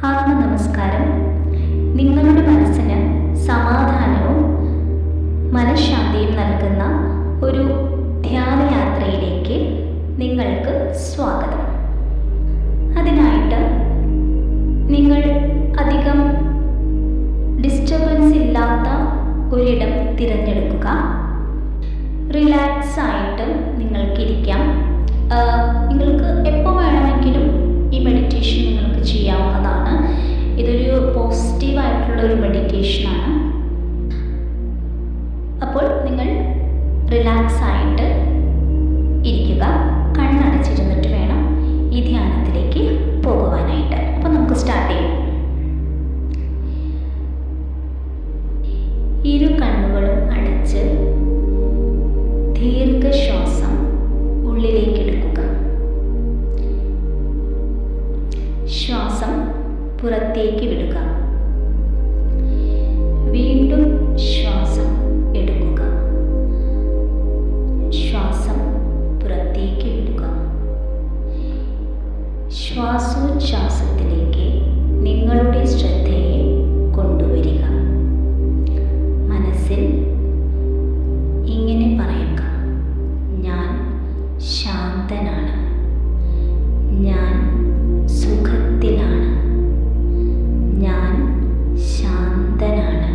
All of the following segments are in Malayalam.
ആത്മനമസ്കാരം. നിങ്ങളുടെ മനസ്സിന് സമാധാനവും മനഃശാന്തിയും നൽകുന്ന ഒരു ധ്യാനയാത്രയിലേക്ക് നിങ്ങൾക്ക് സ്വാഗതം. അതിനായിട്ട് നിങ്ങൾ അധികം ഡിസ്റ്റർബൻസ് ഇല്ലാത്ത ഒരിടം തിരഞ്ഞെടുക്കുക. റിലാക്സ് ആയിട്ട് നിങ്ങൾക്കിരിക്കാം. നിങ്ങൾക്ക് എപ്പോൾ വേണമെങ്കിലും ഈ മെഡിറ്റേഷൻ നിങ്ങൾക്ക് ചെയ്യാവുന്നതാണ്. ഇതൊരു പോസിറ്റീവായിട്ടുള്ളൊരു മെഡിറ്റേഷനാണ്. അപ്പോൾ നിങ്ങൾ റിലാക്സ് ആയിട്ട് ഇരിക്കുക. കണ്ണടച്ചിരുന്നിട്ട് വേണം ഈ ധ്യാനത്തിലേക്ക് പോകുവാനായിട്ട്. അപ്പോൾ നമുക്ക് സ്റ്റാർട്ട് ചെയ്യാം. ഇരു കണ്ണുകളും അടച്ച് ദീർഘശ്വാസം ഉള്ളിലേക്ക് എടുക്കുക. ശ്വാസം പുറത്തേക്ക് വിടുക. വീണ്ടും ശ്വാസം എടുക്കുക. ശ്വാസം പുറത്തേക്ക് വിടുക. ശ്വാസോച്ഛ്വാസത്തിലേക്ക് നിങ്ങളുടെ ശ്രദ്ധയെ കൊണ്ടുവരിക. മനസ്സിൽ ഇങ്ങനെ പറയുക: ഞാൻ ശാന്തനാണ്, ഞാൻ സുഖത്തിലാണ്, ഞാൻ ശാന്തനാണ്,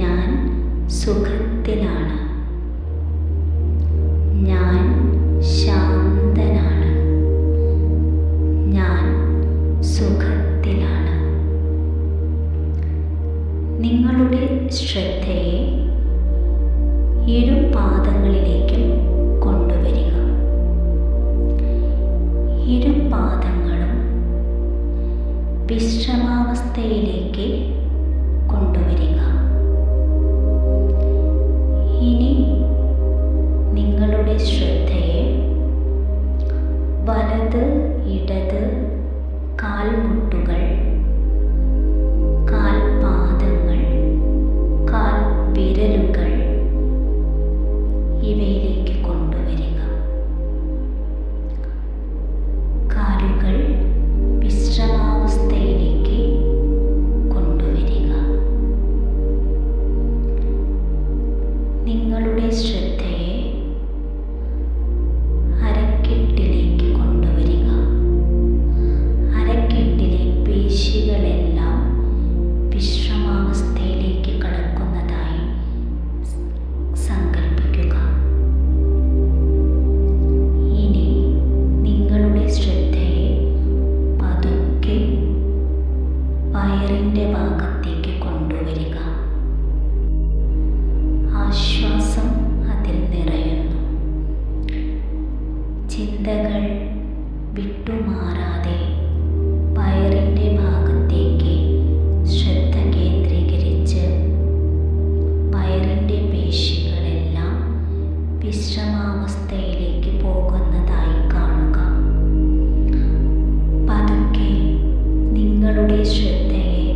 ഞാൻ സുഖത്തിലാണ്, ഞാൻ ശാന്തനാണ്, ഞാൻ സുഖത്തിലാണ്. നിങ്ങളുടെ ശ്രദ്ധയെ ഇരു പാദങ്ങളിലേക്കും കൊണ്ടുവരിക. ഇരു പാദങ്ങളും വിശ്രമാവസ്ഥയിലേക്ക് കൊണ്ടുവരിക. ഇനി നിങ്ങളുടെ ശ്രദ്ധയെ വലത് ഇടത് കാൽമുട്ടുകൾ, കാൽപാദങ്ങൾ, കാൽവിരലുകൾ ഇവയിലേക്ക് കൊണ്ടുവരിക. കാലുകൾ വിശ്രമാവസ്ഥയിലേക്ക് കൊണ്ടുവരിക. നിങ്ങളുടെ ശ്രദ്ധയെ അരക്കെട്ടിലേക്ക് കൊണ്ടുവരിക. അരക്കെട്ടിലെ പേശികളെല്ലാം വിശ്രമാവസ്ഥയിലേക്ക് കടക്കുന്നതായി സങ്കൽപ്പിക്കുക. ഇനി നിങ്ങളുടെ ശ്രദ്ധയെ പതുക്കെ വയറിൻ്റെ ഭാഗത്തേക്ക് കൊണ്ടുവരിക. ആശ്വാസം അതിൽ നിറയുന്നു. ചിന്തകൾ വിട്ടുമാറാതെ വയറിൻ്റെ ഭാഗത്തേക്ക് ശ്രദ്ധ കേന്ദ്രീകരിച്ച് വയറിൻ്റെ പേശികളെല്ലാം വിശ്രമാവസ്ഥയിലേക്ക് പോകുന്നതായി കാണുക. പതുക്കെ നിങ്ങളുടെ ശ്രദ്ധയെ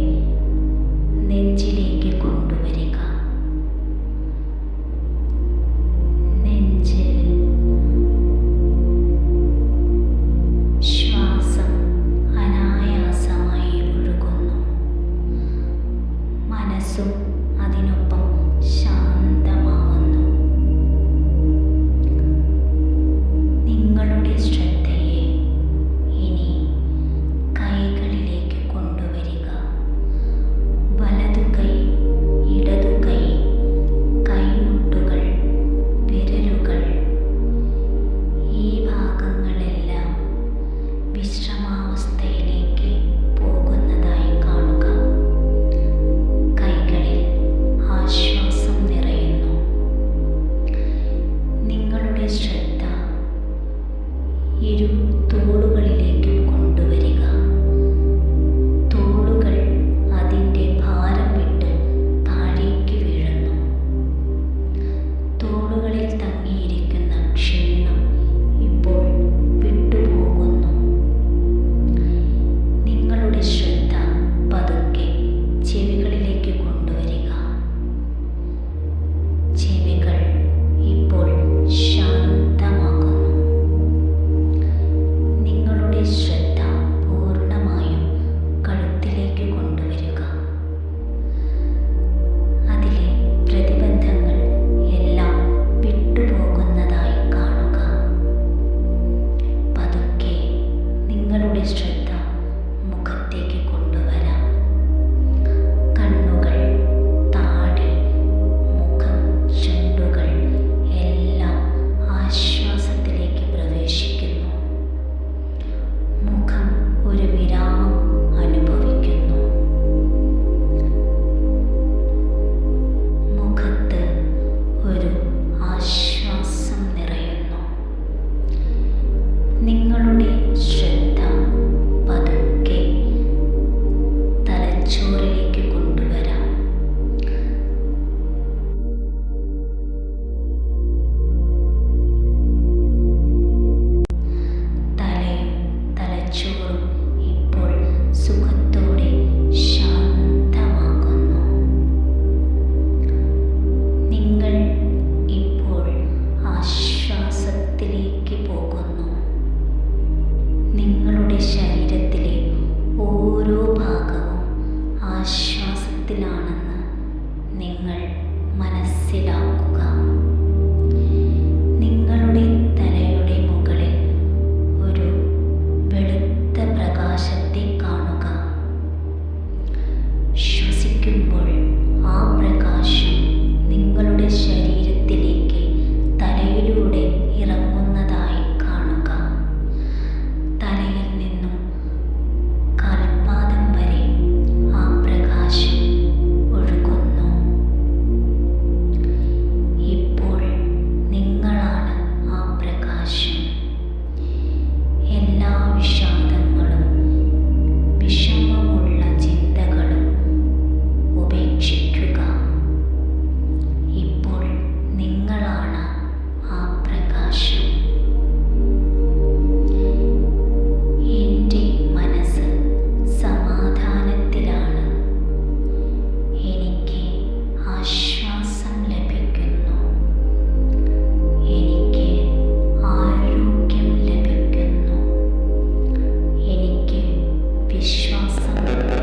വിശ്വാസമുണ്ട്.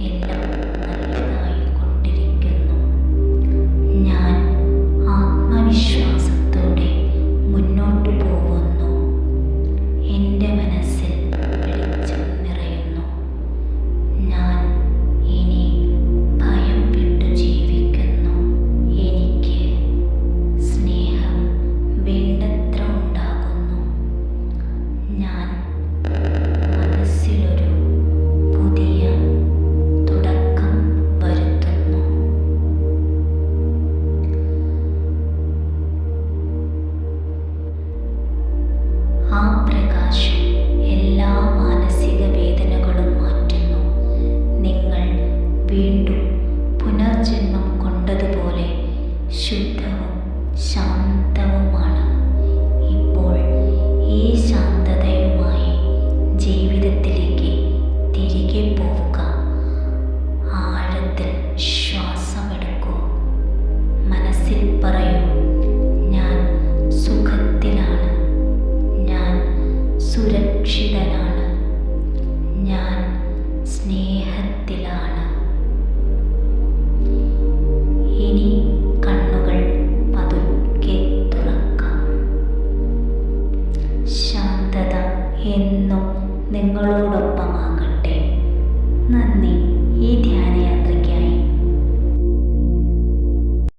എല്ലാം നല്ലതായിക്കൊണ്ടിരിക്കുന്നു. ഞാൻ ആത്മവിശ്വാസത്തോടെ മുന്നോട്ടു പോകുന്നു. എൻ്റെ മനസ്സിൽ വെളിച്ചം നിറയുന്നു. ഞാൻ ഇനി ഭയം വിട്ടു ജീവിക്കുന്നു. എനിക്ക് സ്നേഹം വേണ്ടത്ര ഉണ്ടാകുന്നു. ഞാൻ മനസ്സിലൊരു പുതിയ തുടക്കം വരുത്തുന്നു. ആ പ്രകാശം എല്ലാ മാനസിക വേദനകളും മാറ്റുന്നു. നിങ്ങൾ വീണ്ടും പുനർജന്മം കൊണ്ടതുപോലെ ശുദ്ധവും ശാന്തവുമാണ്. ഇപ്പോൾ ഈ ശാന്തതയുമായി ജീവിതത്തിലേക്ക് തിരികെ പോവുക. ആഴത്തിൽ ശ്വാസമെടുക്കൂ. മനസ്സിൽ പറയൂ, ഞാൻ സുഖത്തിലാണ്, ഞാൻ സുരക്ഷിതനാണ്, ഞാൻ സ്നേഹത്തിലാണ്. ഇനി കണ്ണുകൾ പതുക്കെ തുറക്കാം. ശാന്തത എന്നും നിങ്ങളോടൊപ്പമാകട്ടെ. നന്ദി.